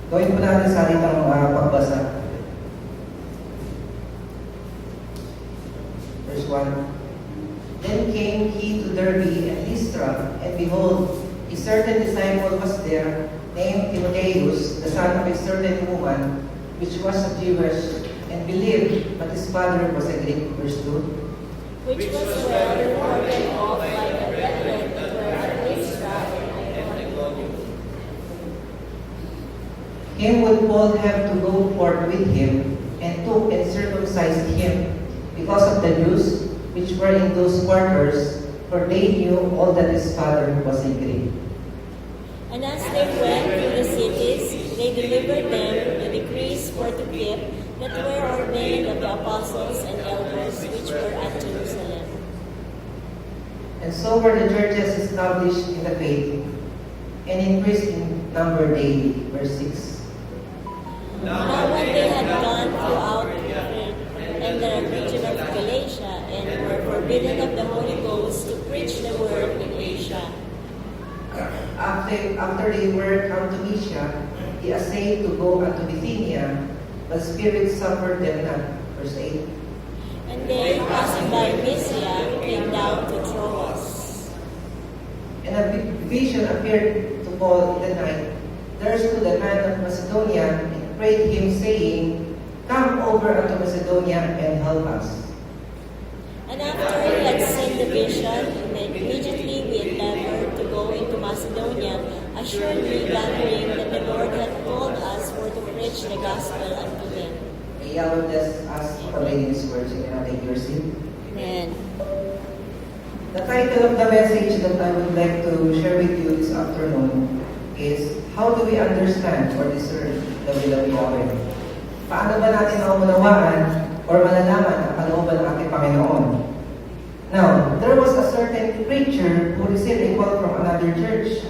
Gawin po natin sa salitang pagbasa. Verse 1. Then came he to Derbe and Lystra, and behold, a certain disciple was there, named Timotheus, the son of a certain woman, which was a Jewish, and believed, but his father was a Greek. Verse 2. Which was well reported of by the brethren that were at Lystra and Iconium. Him would Paul have to go forth with him, and took and circumcised him, because of the Jews which were in those quarters, for they knew all that his father was a Greek. And as they went through the cities, they delivered them the decrees for to keep that were ordained of the apostles and elders which were at Jerusalem. And so were the churches established in the faith, and increased in number daily. Verse 6. Now when they had gone throughout Crete and the region of Galatia, and were forbidden of the Holy Ghost to preach the word in Asia. After they were come to Mysia, he essayed to go unto Bithynia, but Spirit suffered them not. Verse 8. And they, passing by Mysia, came down to Troas. And a vision appeared to Paul in the night. There stood a man of Macedonia, and prayed him, saying, Come over unto Macedonia, and help us. And after he had seen the vision, then immediately we endeavored to go into Macedonia, assuredly gathering that the Lord had called us for to preach the gospel unto them. I will just ask for these words, you can take your seat. Amen. The title of the message that I would like to share with you this afternoon is, How do we understand or discern the will of Yahweh? Paano ba natin maunawaan or malalaman ang kalooban ng ating Panginoon? Now, there was a certain preacher who received a call from another church.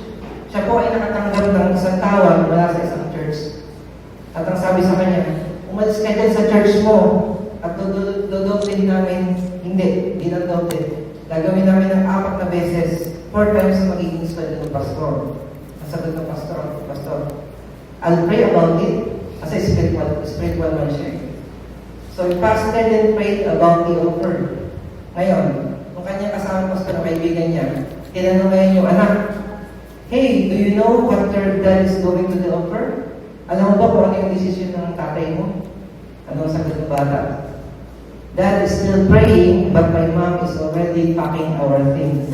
Siya po ay nakatanggap ng isang tawag mula sa isang church. At ang sabi sa kanya, umalis ka dyan sa church mo at dodoblehin namin. Hindi ng doble. Gagawin namin ng 4 na beses, 4 times na magiging sweldo ng pastor. Ang sagot ng pastor, I'll pray about it. Kasi spiritual man siya. So he fasted and prayed about the offer. Ngayon, kung kanyang kasama pastor na kaibigan niya, tinanong ngayon yung anak, Hey, do you know what your dad is going to the offer? Alam mo ba kung ano yung decision ng tatay mo? Anong sagot ng bata? Dad is still praying, but my mom is already packing our things.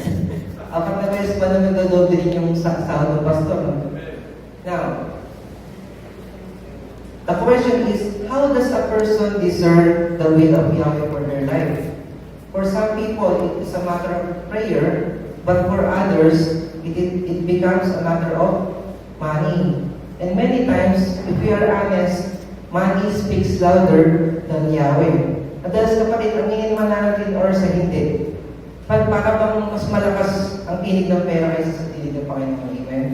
Apat na beses ba na nagdodoble din yung sahod ng pastor? Now, the question is, how does a person discern the will of Yahweh for their life? For some people, it is a matter of prayer, but for others, it becomes a matter of money. And many times, if we are honest, money speaks louder than Yahweh. Madalas kapatid, aminin man natin or sa hindi. Para bang mas malakas ang tinig ng pera kaysa sa tinig ng Panginoon. Amen?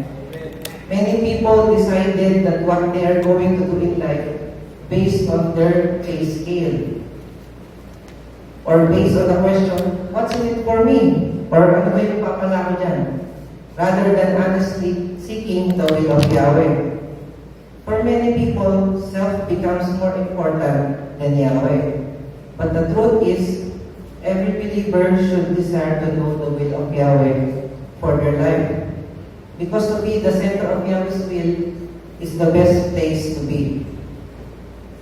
Many people decided that what they are going to do in life based on their pay scale. Or based on the question, what's in it for me? Or ano ba yung papala ko dyan? Rather than honestly seeking the will of Yahweh. For many people, self becomes more important than Yahweh. But the truth is, every believer should desire to know the will of Yahweh for their life. Because to be the center of Yahweh's will is the best place to be.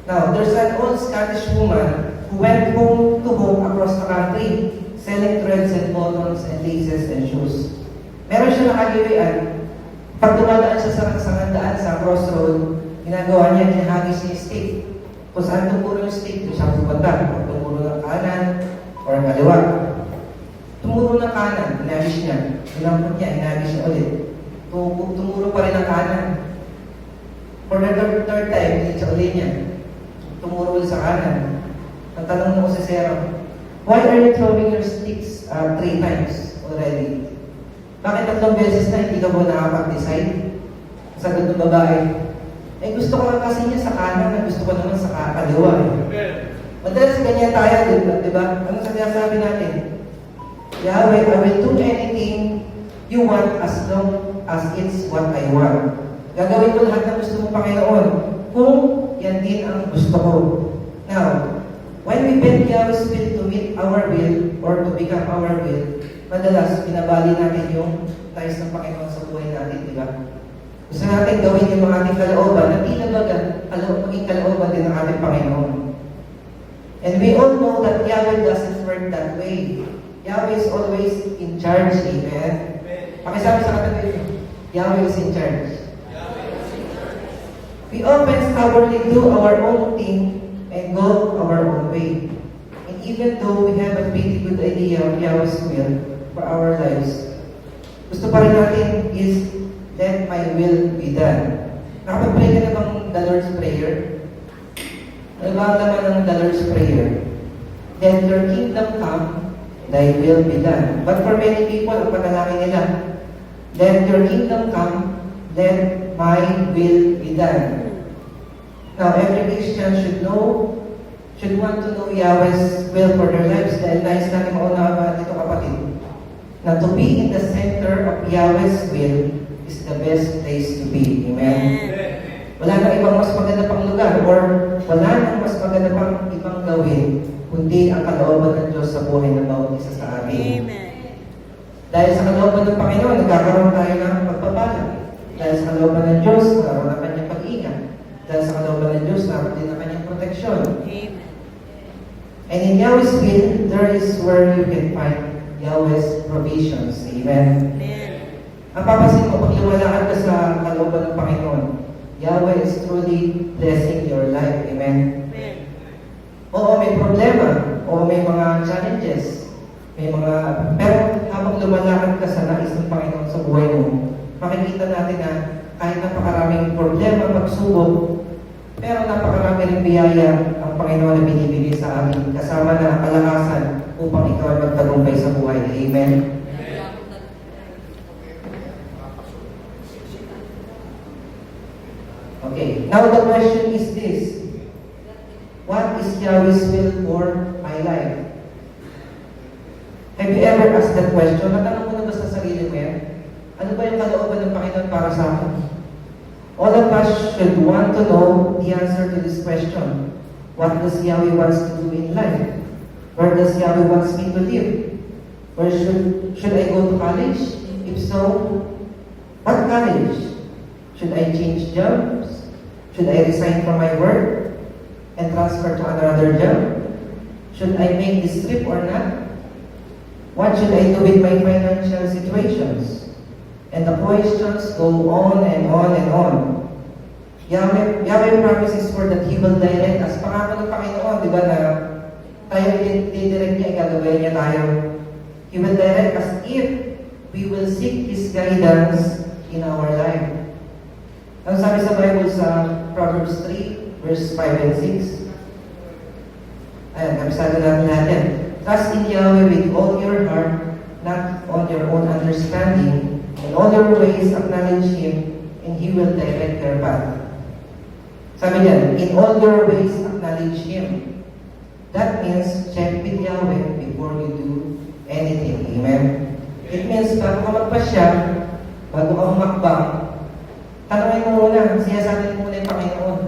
Now, there's an old Scottish woman who went home to home across the country, selling threads and buttons and laces and shoes. Meron siya nakagirian. Pag dumadaan siya sa handaan sa crossroad, ginagawa niya, hinahagis niya yung stick. Kung saan tumuro yung stick, doon siya pupunta. Kung tumuro ng kanan or kaliwa. Tumuro ng kanan, hinagis niya. Inampot niya, hinagis niya ulit. Tumuro pa rin ng kanan. For the third time, hindi siya ulit niya. Tumuro ulit sa kanan. Ang tanong mo sa Sarah, why are you throwing your sticks 3 times already? Bakit 3 beses na hindi ka po nakapag-decide? Sagot ng babae, gusto ko lang kasi niya sa kanan, gusto ko naman sa kaliwa. Madalas ganyan tayo, di ba? Ano sinasabi natin? Yahweh, I will do anything you want as long as it's what I want. Gagawin ko lahat ng gusto mo, Panginoon, kung yan din ang gusto ko. Now, when we bend Yahweh's will to meet our will or to become our will, madalas binabali natin yung nais ng Panginoon sa buhay natin, di ba? Gusto natin gawin yung mga ating kalooban na tila baga maging kalooban din ng ating Panginoon. And we all know that Yahweh doesn't work that way. Yahweh is always in charge, amen? Pakisabi sa katabi, Yahweh is in charge. We often stubbornly do our own thing and go our own way. And even though we have a pretty good idea of Yahweh's will for our lives, gusto pa rin natin is, let my will be done. Nakapag-pray ka na bang the Lord's Prayer? Ano ba ang laman ng the Lord's Prayer? Let your kingdom come, thy will be done. But for many people, ang panalangin nila, let your kingdom come, let my will be done. Now, every Christian should want to know Yahweh's will for their lives dahil nais natin maunawa dito, kapatid, na to be in the center of Yahweh's will is the best place to be. Amen? Wala nang ibang mas maganda pang lugar or wala nang mas maganda pang ibang gawin kundi ang kalooban ng Diyos sa buhay ng bawat isa sa atin. Amen. Dahil sa kalooban ng Panginoon, nagkakaroon tayo ng pagpapala. Dahil sa kalooban ng Diyos, nagkakaroon ng kanyang pag-ingat. Dahil sa kalooban ng Diyos, nagkakaroon din ng kanyang proteksyon. Amen. And in Yahweh's will, there is where you can find Yahweh's provisions. Amen? Amen. Ang papansin mo, pag lumalakad ka sa kalooban ng Panginoon, Yahweh is truly blessing your life. Amen? Amen. Oo, may problema. Oo, may mga challenges. Pero habang lumalakad ka sa nais ng Panginoon sa buhay mo, makikita natin na kahit napakaraming problema, pagsubok, pero napakarami rin biyaya ang Panginoon na binibigay sa atin, kasama na kalakasan upang ikaw ay magtagumpay sa buhay. Amen? Okay, now the question is this. What is Yahweh's will for my life? Have you ever asked that question? Natanong mo na ba sa sarili mo yan? Ano ba yung kalooban ng Panginoon para sa akin? All of us should want to know the answer to this question. What does Yahweh wants to do in life? Where does Yahweh wants me to live? Where should I go to college? If so, what college? Should I change jobs? Should I resign from my work and transfer to another job? Should I make this trip or not? What should I do with my financial situations? And the questions go on and on and on. Yahweh promises for that He will direct us. Pangako ng Panginoon, di ba, na tayo didirect niya, gagawin niya tayo. He will direct us if we will seek His guidance in our life. Ang sabi sa Bible sa Proverbs 3, verse 5 and 6. Ayan, nabisado natin lahat yan. Trust in Yahweh with all your heart, not on your own understanding. In all your ways, acknowledge Him, and He will direct your path. Sabi niyan, in all your ways, acknowledge Him. That means, check with Yahweh before you do anything. Amen? It means, bago ka magpasya, bago ka umakbang, tanongin mo muna, siyasatin mo muna yung Panginoon.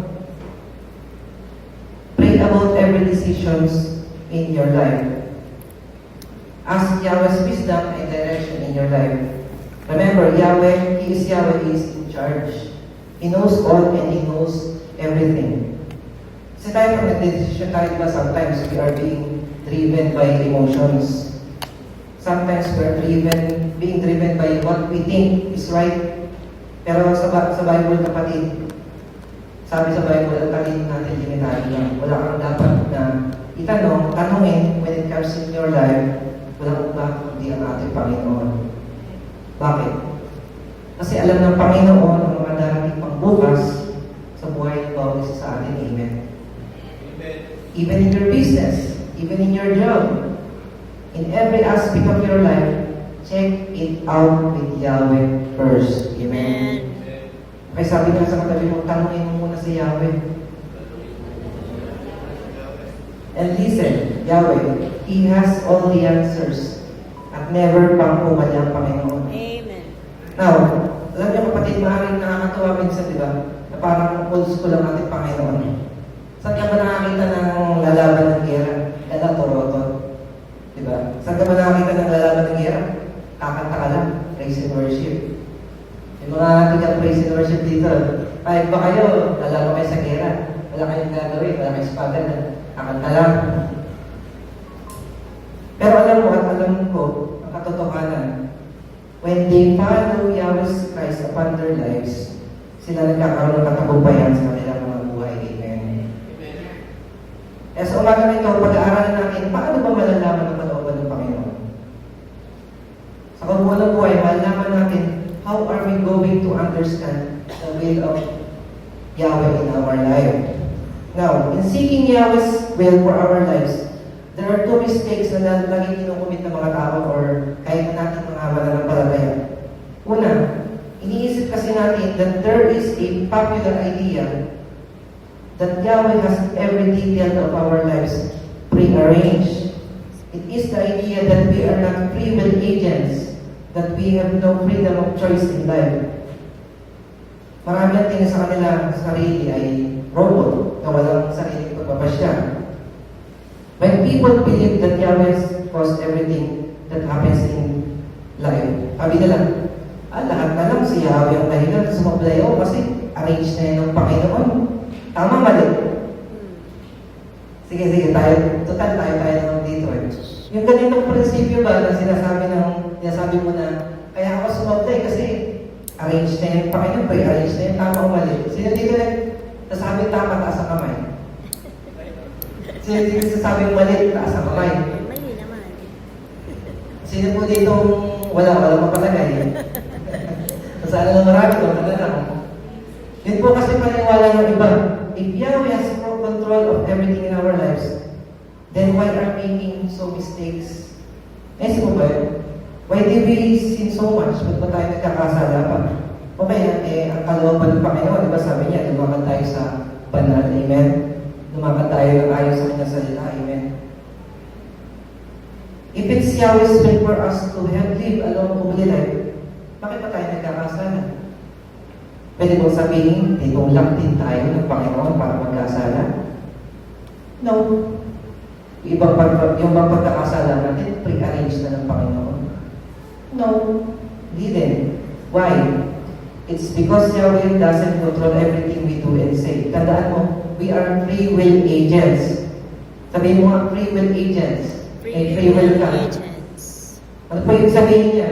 Pray about every decisions in your life. Ask Yahweh's wisdom and direction in your life. Remember, Yahweh, He is Yahweh, He is in charge. He knows all and He knows everything. Kasi tayo pag nag-decision tayo, diba, sometimes we are being driven by emotions. Sometimes we are being driven by what we think is right. Pero sa Bible, kapatid, sabi sa Bible, ang talino natin limitado lang. Wala kang dapat na tanungin when it comes in your life, walang iba kundi ang ating Panginoon. Bakit? Kasi alam ng Panginoon ang mga darating pang bukas sa buhay ng bawat isa sa atin. Amen. Even in your business, even in your job, in every aspect of your life, check it out with Yahweh first. Amen. Kaya sabi nga sa katabi mo, tanungin mo muna si Yahweh. And listen, Yahweh, He has all the answers at never pang pumali ang Panginoon. Amen. Now, alam niyo kapatid, kasi maaaring nakakatuwa minsan, di ba? Na parang old school ang ating Panginoon. Saan ka ba nakakita ng lalaban ng gera? Kaya Toroto. Di ba? Saan ka ba nakakita ng lalaban ng gera? Kakanta ka lang. Praise and worship. Yung mga tiga praise and worship dito, kahit ba kayo, lalaban kayo sa gera. Wala kayong gagawin, wala kayong espada na. Kakanta lang. Pero alam mo at alam ko, ang katotohanan, when they follow Yahweh Christ upon their lives, sila nagkakaroon ng katagumpayan sa kanilang mga buhay. Amen. Sa umaga nito, pag-aaralan natin, paano ba malalaman ang kalooban ng Panginoon? Sa kabuuan buhay, malalaman natin, how are we going to understand the will of Yahweh in our life? Now, in seeking Yahweh's will for our lives, there are two mistakes na laging kinukumit ng mga tao or kahit natin mga mananampalataya. Una, iniisip kasi natin that there is a popular idea that Yahweh has every detail of our lives pre-arranged. It is the idea that we are not free will agents, that we have no freedom of choice in life. Marami ang tingin sa kanila sarili ay robot na walang sariling pagpapasya. When people believe that Yahweh caused everything that happens in life, sabi nila, lahat na lang si Yahweh ang dahilan sa mablayo kasi arrange na yun ng Panginoon. Tama, mali. Sige, total tayo naman dito eh. Yung ganitong prinsipyo ba na sinasabi mo na, kaya ako sumablay kasi arrange na yung Panginoon, pre-arrange na yung tama o mali. Sino dito nasabi tama, taas ang kamay? Sino dito sasabing mali, taas ang kamay? Mali naman. Sino po dito wala mapalagay? Masala lang marami, wala lang. Yun po kasi paniwala ng iba. If Yahweh has control of everything in our lives, then why are we making so mistakes? Naisip mo ba yun? Why do we sin so much? Ba't ba tayo nagkakasala pa? O kaya, ang kalooban ng Panginoon, di ba sabi niya, lumakad tayo sa banal, amen? Lumakad tayo ng ayon sa kanyang salita, amen? If it's Yahweh's will for us to live a long, holy life, bakit ba tayo nagkakasala? Pwede mong sabihin, itong laktin tayo ng Panginoon para magkasala? No. Yung bang pagkakasala natin, pre-arrange na ng Panginoon? No. Hindi din. Why? It's because Yahweh doesn't control everything we do and say. Tandaan mo, we are free will agents. Sabihin mo nga, free will agents. Free will agents. Ano po yung sabihin niya?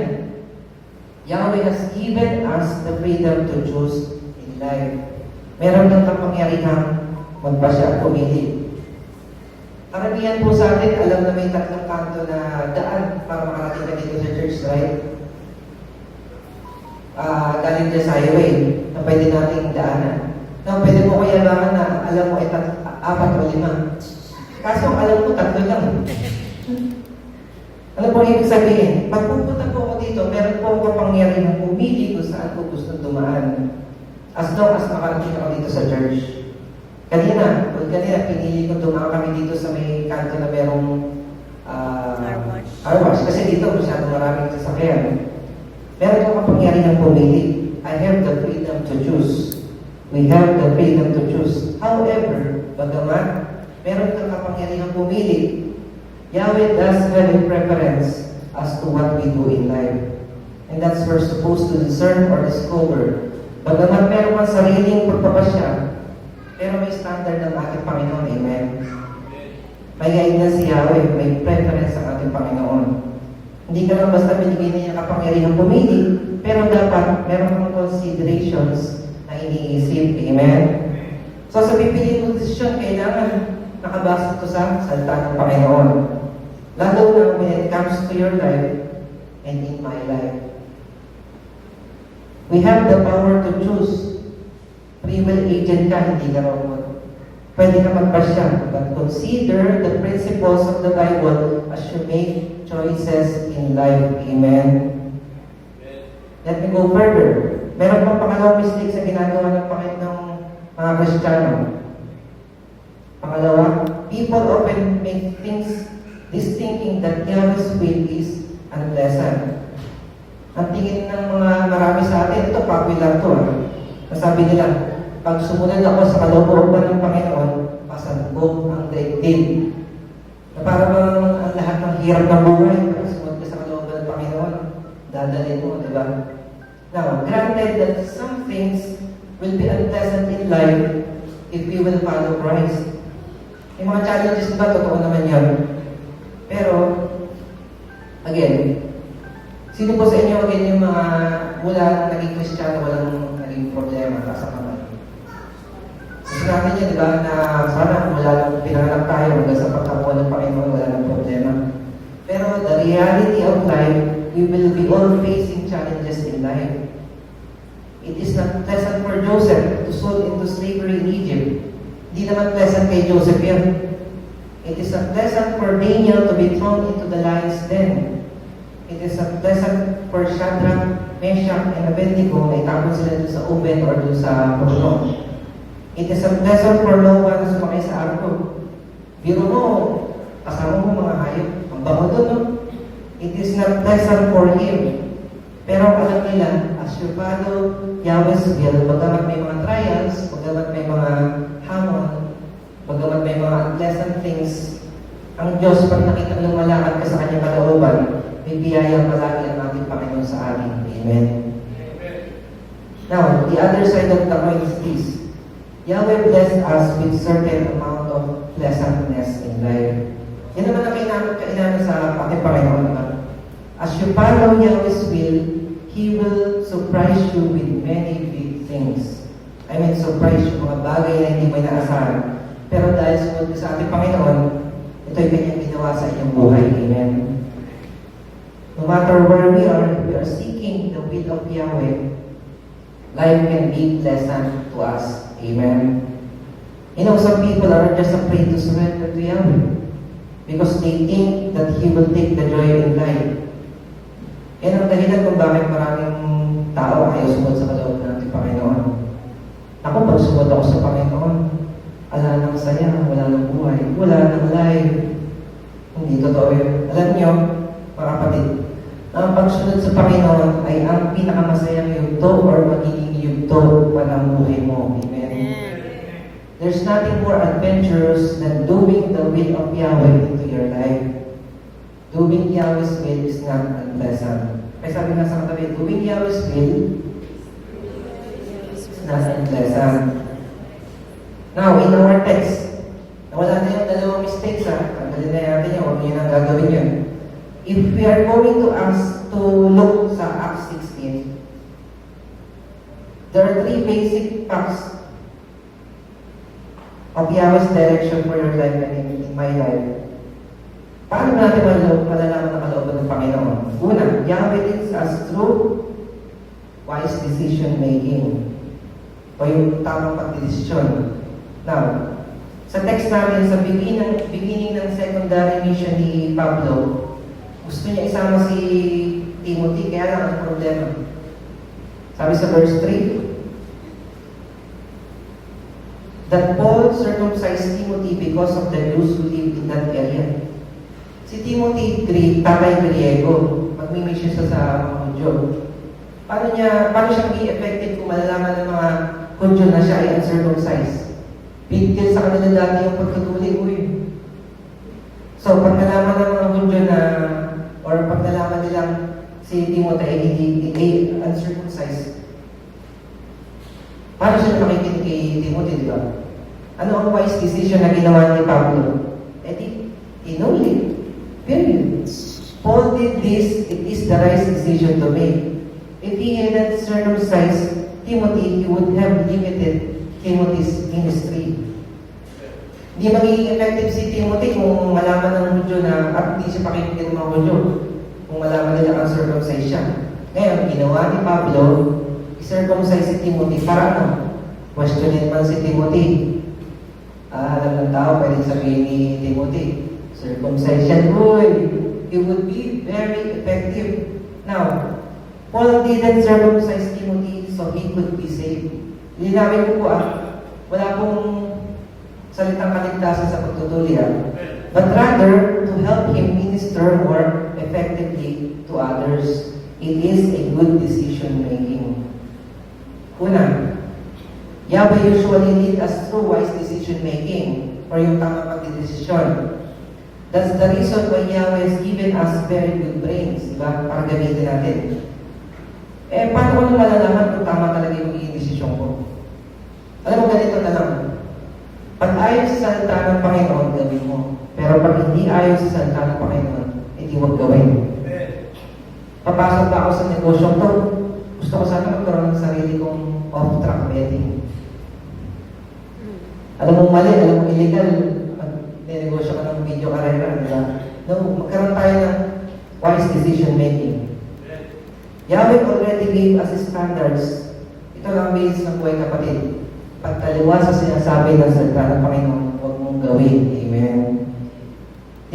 Yahweh has given us the freedom to choose in life. Meron ng kapangyarihan magpasya at pumili. Karamihan po sa atin, alam na may tatlong kanto na daan para makarating ka dito sa church, right? Galing dyan sa highway na pwede nating daanan. Na pwede mo kayabangan na alam mo ay 4 o 5. Kaso alam mo 3 lang. Ano po ibig sabihin? Pag pupunta po ako dito, meron po ako kapangyarihan pumili kung saan ko gusto dumaan. As long as makarating ako dito sa church. Kanina, pinili ko dumaan kami dito sa may kanto na merong car wash. Kasi dito, masyadong maraming sasakyan. Meron akong kapangyarihan pumili. I have the freedom to choose. We have the freedom to choose. However, bagaman, meron kang kapangyarihan pumili, Yahweh does have a preference as to what we do in life. And that's we're supposed to discern or discover. Bagaman meron kang sariling pagpapasya, pero may standard ng ating Panginoon. Amen. May guidance si Yahweh, may preference ang ating Panginoon. Hindi ka lang basta binigyan niya kapangyarihan pumili, pero dapat meron kang considerations na iniisip. Amen. So sa pipili mong desisyon, kailangan nakabasa ito sa salita ng Panginoon. Lalo na when it comes to your life and in my life. We have the power to choose. Free will agent ka, hindi ka robot. Pwede ka magpasya, but consider the principles of the Bible as you make choices in life. Amen. Let me go further. Meron pang pangalawang mistake sa ginagawa ng mga Kristiyano. Pangalawa, people often make this thinking that Yahweh's will is unpleasant. Ang tingin ng mga marami sa atin, ito popular to. Nasabi nila, pag sumunod ako sa kalooban ng Panginoon, pasambog ang daigdig. Na para bang ang lahat ng hirap ng buhay, pag sumunod ka sa kalooban ng Panginoon, dadalhin mo, di ba? Now, granted that some things will be unpleasant in life if we will follow Christ. Yung mga challenges ba, totoo naman yan. Pero, again, sino po sa inyo again yung mga mula naging Kristiyano, walang naging problema sa kamay? Sinabi niya, di ba, na sana mula nang pinanganak tayo hanggang sa pagkakuha ng Panginoon, wala ng problema. Pero the reality of life, we will be all facing challenges in life. It is not pleasant for Joseph to sold into slavery in Egypt. Hindi naman pleasant kay Joseph yan. It is not pleasant for Daniel to be thrown into the lion's den. It is not pleasant for Shadrach, Meshach, and Abednego na itapon sila doon sa oven or doon sa puno. It is not pleasant for Noah na sumakay sa arko. Biro mo, kasama mo mga hayop. Ang bango doon, no? It is not pleasant for him. Pero alam nila, as you follow Yahweh's will, bagamat may mga trials, bagamat may mga hamon, bagamat may mga unpleasant things, ang Diyos, pag nakita lumalakad ka sa kanyang kalooban, may biyaya palagi ang ating Panginoon sa atin. Amen. Now, the other side of the coin is this. Yahweh blessed us with certain amount of pleasantness in life. Yan naman ang kailangan sa ating Panginoon. As you follow Yahweh's will, He will surprise you with many big things. I mean, surprise you, mga bagay na hindi mo inaasahan. Pero dahil sumunod ka sa ating Panginoon, ito'y kanyang ginawa sa inyong buhay. Amen. No matter where we are seeking the will of Yahweh, life can be pleasant to us. Amen. You know, some people are just afraid to surrender to Yahweh because they think that He will take the joy in life. Yan ang dahilan kung bakit maraming tao ayaw sumunod sa kaloob ng ating Panginoon. Ako, pag sumunod ako sa Panginoon, wala nang saya, wala nang buhay, wala nang life. Hindi totoo yun. Alam niyo, mga kapatid, ang pagsunod sa Panginoon ay ang pinakamasayang yugto or magiging yugto pa ng buhay mo. Amen. There's nothing more adventurous than doing the will of Yahweh into your life. Doing Yahweh's will is not unpleasant. Kaya sabi nga sa katabi, doing Yahweh's will is not unpleasant. Now, in our text, wala na yung dalawang mistakes ha. Tanggalin na natin yun, huwag nyo nang gagawin yun. If we are going to look sa Acts 16, there are three basic facts of Yahweh's direction for your life and in my life. Paano natin malalaman ang kalooban ng Panginoon? Una, Yahweh leads us through wise decision making o yung tamang pagdidesisyon. Now, sa text natin, sa beginning ng secondary mission ni Pablo, gusto niya isama si Timothy, kaya lang ang problema. Sabi sa verse 3, that Paul circumcised Timothy because of the Jews who lived in that area. Si Timothy, tatay Griego, magmi-mission siya sa mga Hudyo. Paano siya maging effective kung malalaman ng mga Hudyo na siya ay uncircumcised? Big deal sa kanila dati yung pagkatuloy mo yun. So, pag nalaman ng mga Hudyo na, or pag nalaman nilang si Timothy ay hindi uncircumcised, paano siya nakikinig kay Timothy, di ba? Ano ang wise decision na ginawa ni Pablo? Inuli. Period. Paul did this, it is the right decision to make. If he hadn't circumcised Timothy, he would have limited Timothy's ministry. Hindi magiging effective si Timothy kung malaman ng Hudyo na at hindi siya pakinggan ng mga Hudyo. Kung malaman nila uncircumcised siya. Ngayon, ginawa ni Pablo, i-circumcise si Timothy para ano? Questionin man si Timothy. Alam ng tao, pwede sabihin ni Timothy, circumcision, it would be very effective. Now, Paul didn't circumcise Timothy so he could be saved. Linawin ko po wala pong salitang kaligtasan sa pagtutuloy but rather to help him minister more effectively to others. it is a good decision making. Una, Yahweh usually lead us through wise decision making or yung tamang pagdidesisyon. That's the reason why Yahweh has given us very good brains, di ba? Para gamitin natin. Paano ko na malalaman kung tama talaga yung magiging desisyon ko? Alam mo, ganito na lang. Pag ayaw sa salita ng Panginoon, gawin mo. Pero pag hindi ayaw sa salita ng Panginoon, hindi huwag gawin. Papasok ba ako sa negosyo to? Gusto ko sana magkaroon ng sarili kong off-track wedding. Alam mo mali, alam mo illegal, mag-negosyo ka ng video karera, di ba? No, magkaroon tayo ng wise decision making. Yahweh already gave us standards. Ito lang base ng buhay kapatid. Pagkaliwa sa sinasabi ng salita ng Panginoon, huwag mong gawin. Amen.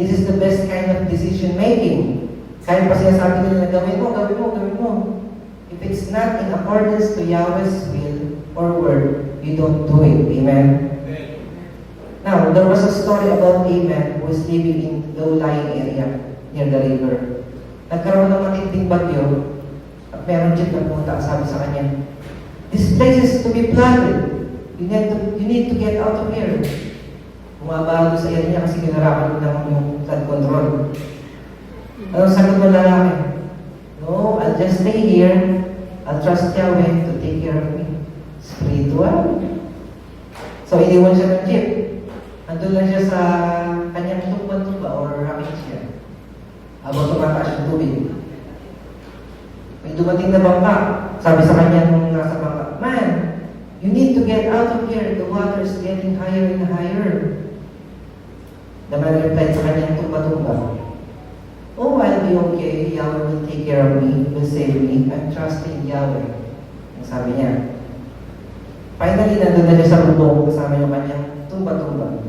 This is the best kind of decision making. Kahit pa sinasabi nila na gawin mo, gawin mo, gawin mo. If it's not in accordance to Yahweh's will or word, you don't do it. Amen. Now, there was a story about a man who was living in low-lying area near the river. Nagkaroon ng matinding bagyo at meron dyan na pumunta, sabi sa kanya, "This place is to be flooded. You need to get out of here." Bumabago sa area kasi kinarapan mo lang yung flood control. Anong sagot mo lalaki? "No, I'll just stay here. I'll trust Yahweh to take care of me." Spiritual. So, iniwan siya ng jeep. Nandun lang siya sa kanyang tumba-tumba or rocking chair. Habang tumataas yung tubig. May dumating na bangka. Sabi sa kanya nung nasa bangka, "Man, you need to get out of here. The water is getting higher and higher." The man replied sa kanyang tumba-tumba, "Oh, I'll be okay. Yahweh will take care of me. Will save me. I'm trusting Yahweh." Ang sabi niya. Finally, nandun na siya sa bubong kasama yung kanyang tumba-tumba.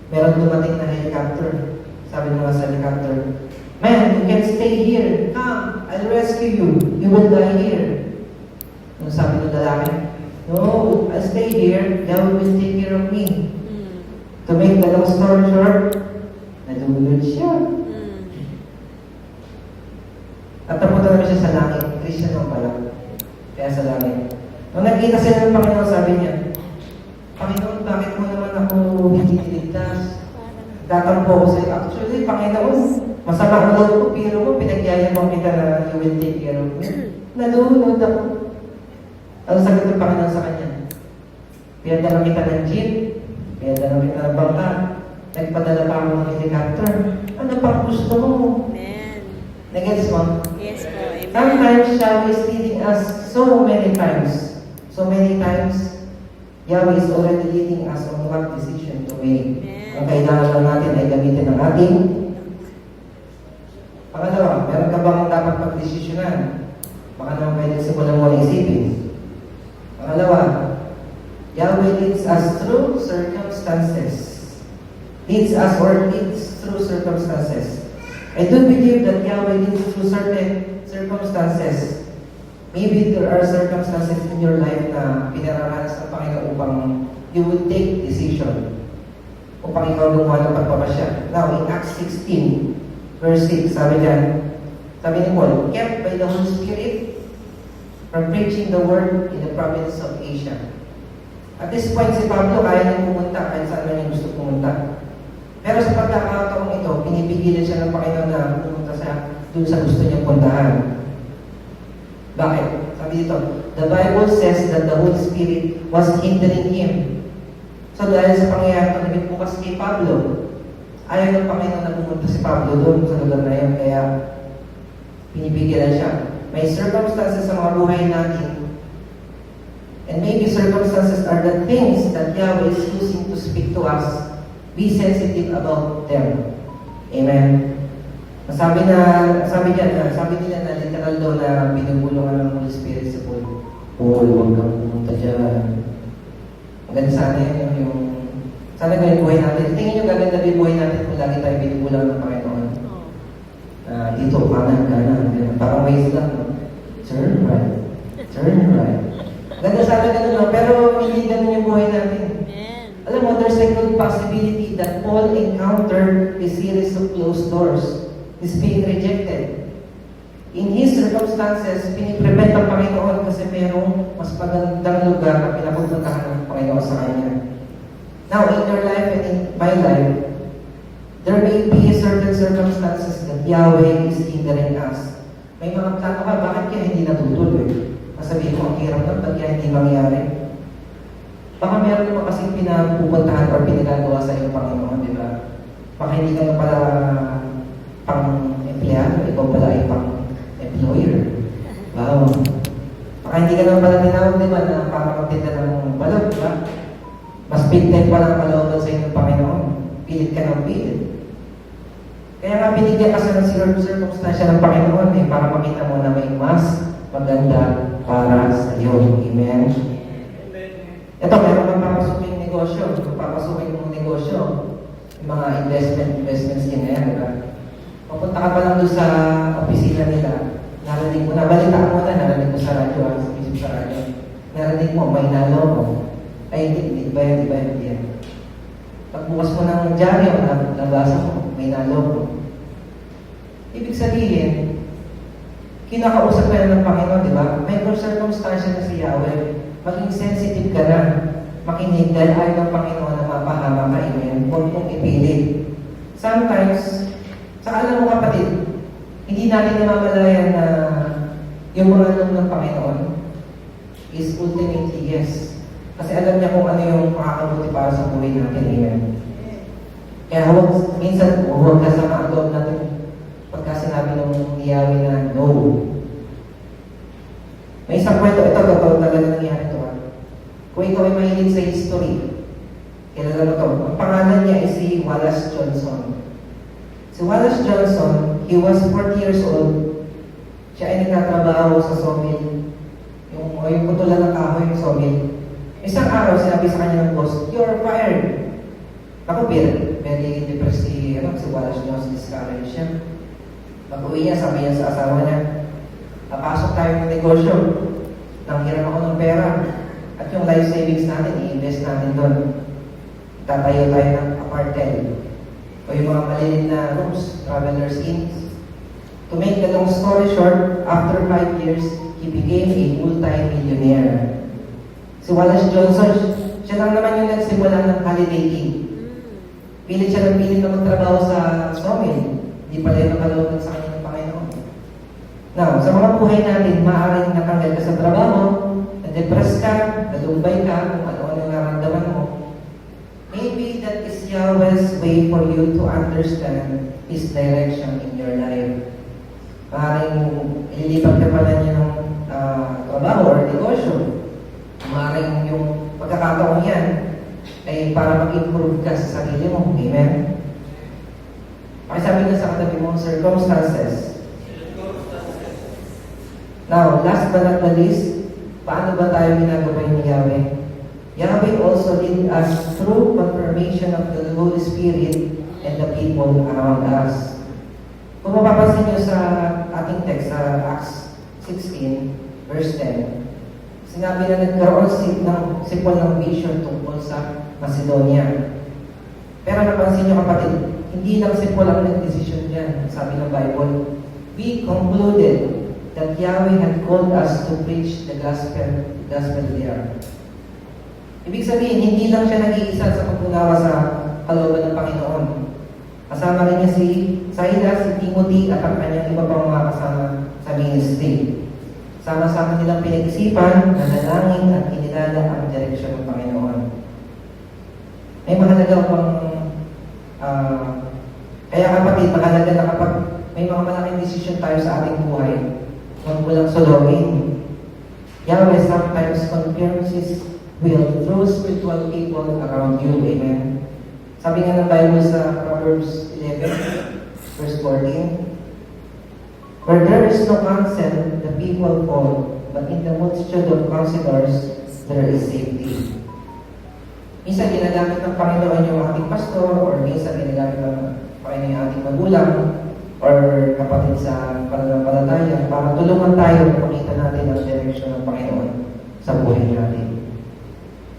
Meron dumating na helicopter. Sabi nila sa helicopter, "Man, you can stay here. Come, I'll rescue you. You will die here." Nung sabi ng lalaki, "No, I'll stay here. Yahweh will take care of me." To make the long story short, nadulod siya. At napunta naman siya sa langit. Christian naman pala. Kaya sa langit. Nung nakita sila ng Panginoon, sabi niya, "Panginoon, bakit mo naman ako hindi niligtas? Tatampo ko sa'yo." Actually, Panginoon, masama ang loob ko, pero mo, pinagyayabang kita na you will take care of me. Nalunod ako. Ang sagot ng Panginoon sa kanya, "Pinadala kita ng jeep, pinadala kita ng bangka, nagpadala pa ako ng helicopter. Ano pang gusto mo?" Amen. Nag-gets mo? Yes po. Amen. Sometimes Yahweh is leading us so many times. So many times, Yahweh is already leading us on what decision to make. Amen. Ang kailangan lang natin ay gamitin ang ating pangalawa, meron ka bang dapat pagdesisyonan? Baka naman pwede simulan mo na isipin. Pangalawa, Yahweh leads us through circumstances. Leads us or leads through circumstances. I do believe that Yahweh leads through certain circumstances. Maybe there are circumstances in your life na pinararanas ng Panginoon upang you will take decision. Upang ikaw gumawa ng pagpapasya. Now, in Acts 16, verse 6, sabi ni Paul, "Kept by the Holy Spirit from preaching the word in the province of Asia." At this point, si Pablo kaya niya pumunta kahit saan man niya gusto pumunta. Pero sa pagkakataong ito, pinipigilan siya ng Panginoon na pumunta sa dun sa gusto niyang puntahan. Bakit? Sabi dito, the Bible says that the Holy Spirit was hindering him. So dahil sa pangyayari na naging bukas kay Pablo, ayaw ng Panginoon na pumunta si Pablo doon sa lugar na yun, kaya pinipigilan siya. May circumstances sa mga buhay natin, and maybe circumstances are the things that Yahweh is using to speak to us. Be sensitive about them. Amen. Sabi nila na literal daw na binubulungan ng Holy Spirit sa Paul. Paul, huwag kang pumunta dyan. Maganda sana yun yung sana ganyan buhay natin. Tingin nyo gaganda yung buhay natin kung lagi tayo binubulungan ng Panginoon. Dito, kanan. Parang ways lang. No? Turn right. Turn right. Ganda sana ganun, no? Pero hindi ganun yung buhay natin. Alam mo, there's a good possibility that Paul encountered a series of closed doors. Is being rejected. In His circumstances, piniprevent ng Panginoon kasi mayroong mas magandang lugar na pinapupuntahan ng Panginoon sa kanya. Now, in your life and in my life, there may be certain circumstances that Yahweh is hindering us. May mga plano ka, bakit kaya hindi natutuloy? Masabihin mo, ang hirap na, ba't kaya hindi mangyari? Baka meron naman kasing pinapupuntahan or pinagagawa sa iyo, Panginoon, di ba? Baka hindi ka na pala pang-empleyado, ikaw pala ay pang-employer. Wow. Baka hindi ka naman pala tinawag, di ba, na para magtinda ng balot, di ba? Mas big time pa lang kalooban sa iyo ng Panginoon. Pilit ka ng pilit. Kaya nga binigyan ka sa circumstansya ng Panginoon para makita mo na may mas maganda para sa iyo. Amen? Ito, meron kang papasukin negosyo. Kung papasukin mong negosyo, yung mga investments din na yan, diba? Papunta ka pa lang doon sa opisina nila, narinig mo, nabalitaan mo na, narinig mo sa radyo, sa isip sa radyo. Narinig mo, may nalo mo. Ay, hindi ba yan? Pagbukas mo ng dyaryo, nabasa mo, may nalo mo. Ibig sabihin, kinakausap ka na ng Panginoon, di ba? May circumstances na si Yahweh. Maging sensitive ka na. Makinig dahil ayaw ng Panginoon na mapahama ka. Amen. Huwag mong ipilit. Sometimes, sa alam mo kapatid, hindi natin namamalayan na yung mga alam ng Panginoon is ultimately yes. Kasi alam niya kung ano yung makakabuti para sa buhay natin. Amen. Kaya minsan, huwag kasama ang loob natin pagka sinabi ng Yahweh na no. May isang kwento, ito totoo talaga nangyari ito. Kung ikaw ay mahilig sa history, kilala mo ito. Ang pangalan niya ay si Wallace Johnson. Si Wallace Johnson, he was 40 years old. Siya ay nagtatrabaho sa sawmill. Yung putulan ng kahoy, yung sawmill. Isang araw, sinabi sa kanya ng boss, "You're fired." Ako, very depressed si Wallace Johnson, discouraged siya. Pag-uwi niya, sabi niya sa asawa niya, "Papasok tayo ng negosyo. Nanghiram ako ng pera. At yung life savings natin, i-invest natin doon. Tatayo tayo ng apartheid. O yung mga maliit na rooms, traveler's inns." To make the long story short, after 5 years, he became a multi-millionaire. Si Wallace Johnson, siya lang naman yung nagsimula ng holiday inn. Pilit siya ng pilit na magtrabaho sa sawmill. Hindi pala yung nakalooban sa kanya ng Panginoon. Now, sa mga buhay natin, maaaring natanggal ka sa trabaho, na-depress ka, nalumbay ka, kung ano-ano yung nararamdaman mo. Maybe that is Yahweh's way for you to understand His direction in your life. Maaaring ililipat ka pala niya ng trabaho or negosyo. Maaaring yung pagkakataon yan ay para mag-improve ka sa sarili mo. Amen? Pakisabi na sa katabi mo, circumstances. Now, last but not the least, paano ba tayo ginagawa ni Yahweh? Yahweh also lead us through confirmation of the Holy Spirit and the people around us. Kung mapapansin nyo sa ating text, sa Acts 16, verse 10, sinabi na nagkaroon sipol ng vision tungkol sa Macedonia. Pero napansin nyo kapatid, hindi lang sipol ang nag-decision dyan. Sabi ng Bible, we concluded that Yahweh had called us to preach the gospel there. Ibig sabihin, hindi lang siya nag-iisa sa pagpunawa sa kalooban ng Panginoon. Kasama rin niya si Silas, si Timothy, at ang kanyang iba pang mga kasama sa ministry. Sama-sama nilang pinag-isipan, nanalangin at kinilala ang direksyon ng Panginoon. May mahalaga pang kaya kapatid, mahalaga na kapag may mga malaking desisyon tayo sa ating buhay, huwag mo lang soloin. Yahweh sometimes confirms His will through spiritual people around you. Amen. Sabi nga ng Bible sa Proverbs 11, verse 14, where there is no counsel, the people fall, but in the multitude of counselors, there is safety. Minsan ginagamit ng Panginoon yung ating pastor, or minsan ginagamit ng Panginoon yung ating magulang, or kapatid sa pananampalataya, para tulungan tayo na makita natin ang direksyon ng Panginoon sa buhay natin.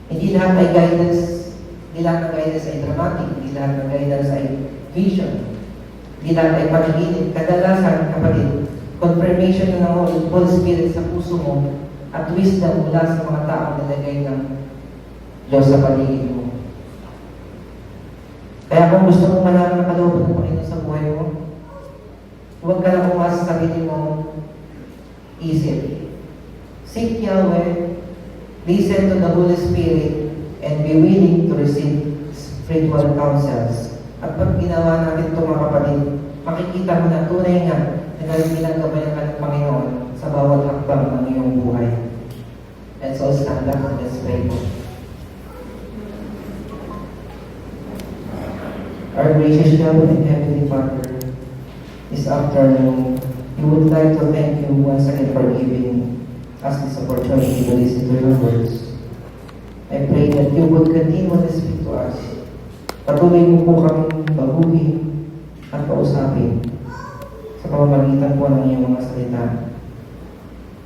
Hindi lahat ay guidance, hindi lahat ng guidance ay dramatic, hindi lahat ng guidance ay vision, hindi lahat ay panaginip. Kadalasan, kapatid, confirmation ng Holy Spirit sa puso mo, at wisdom mula sa mga taong nilagay ng Diyos sa paligid mo. Kaya kung gusto mong malaman ang kalooban ng Panginoon sa buhay mo, huwag ka lang umasa sa sarili mong isip. Seek Yahweh, listen to the Holy Spirit, and be willing to receive spiritual counsels. At pag ginawa natin ito mga kapatid, makikita mo na tunay nga na ginagabayan ka ng Panginoon sa bawat hakbang ng iyong buhay. Let's all stand up and let's pray. Our gracious God and Heavenly Father, this afternoon, we would like to thank you once again for giving us this opportunity to listen to your words. I pray that you would continue to speak to us. Patuloy mo po kaming baguhin at kausapin sa pamamagitan po ng iyong mga salita.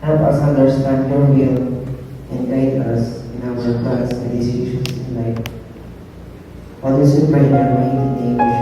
Help us understand your will and guide us in our plans and decisions in life. All this we pray in your mighty name.